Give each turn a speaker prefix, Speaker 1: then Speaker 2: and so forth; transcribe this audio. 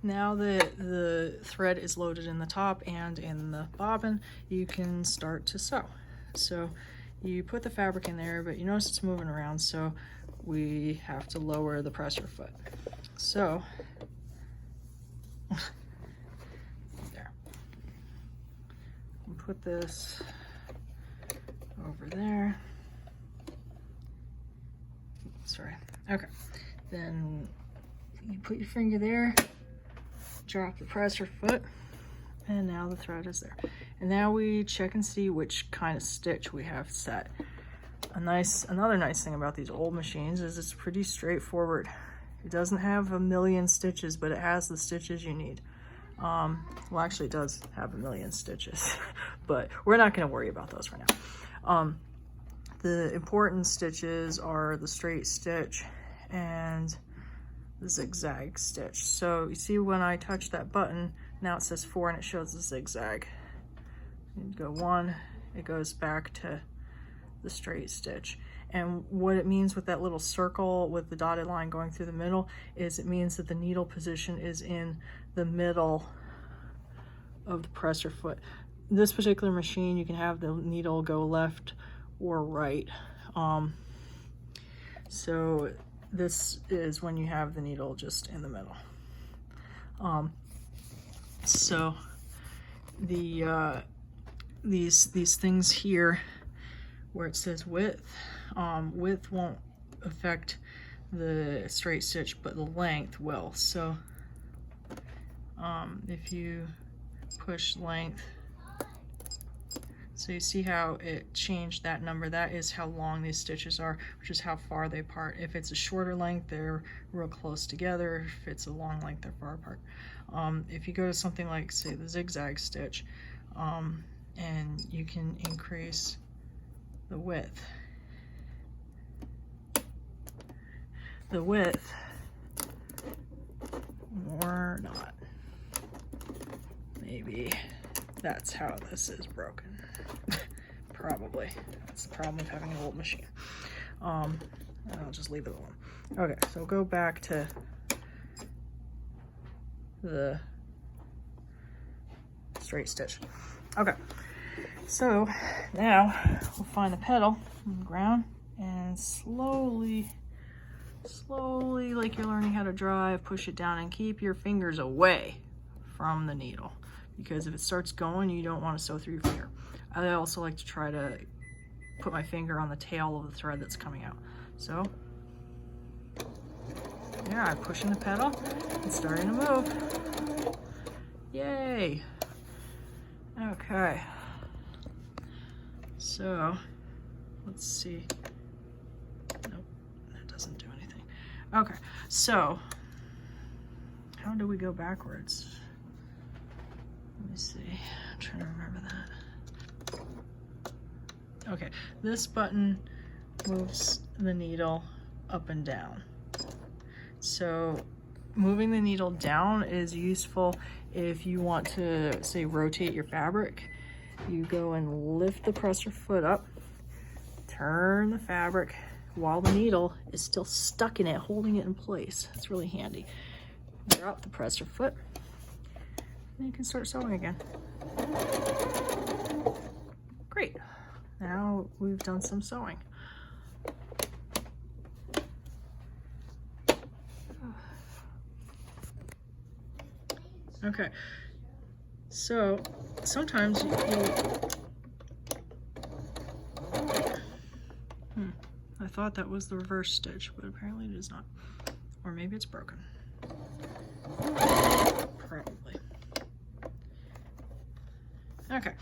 Speaker 1: now that the thread is loaded in the top and in the bobbin, you can start to sew. So you put the fabric in there, but you notice it's moving around, so we have to lower the presser foot. So there. And put this over there. Sorry. Okay. Then you put your finger there, drop the presser foot, and now the thread is there. And now we check and see which kind of stitch we have set. Another nice thing about these old machines is it's pretty straightforward. It doesn't have a million stitches, but it has the stitches you need. Well, actually it does have a million stitches, but we're not gonna worry about those for now. The important stitches are the straight stitch and the zigzag stitch. So you see when I touch that button, now it says 4 and it shows the zigzag. You go 1, it goes back to the straight stitch. And what it means with that little circle with the dotted line going through the middle is it means that the needle position is in the middle of the presser foot. This particular machine, you can have the needle go left or right. So this is when you have the needle just in the middle. So the these things here where it says width, width won't affect the straight stitch, but the length will. So if you push length, so you see how it changed that number. That is how long these stitches are, which is how far they part. If it's a shorter length, they're real close together. If it's a long length, they're far apart. If you go to something like, say, the zigzag stitch, and you can increase the width. The width, or not. Maybe that's how this is broken. Probably. That's the problem with having an old machine. I'll just leave it alone. Okay, so go back to the straight stitch. Okay, so now we'll find the pedal on the ground and slowly, like you're learning how to drive, push it down and keep your fingers away from the needle, because if it starts going, you don't want to sew through your finger. I also like to try to put my finger on the tail of the thread that's coming out. So yeah, I'm pushing the pedal, it's starting to move. Yay. Okay, so let's see. Nope, that doesn't do anything. Okay, so how do we go backwards? Let me see, I'm trying to remember that. Okay, this button moves the needle up and down. So moving the needle down is useful if you want to, say, rotate your fabric. You go and lift the presser foot up, turn the fabric while the needle is still stuck in it, holding it in place. It's really handy. Drop the presser foot, and you can start sewing again. Great. Now we've done some sewing. Okay, so sometimes I thought that was the reverse stitch, but apparently it is not. Or maybe it's broken. Probably. Okay,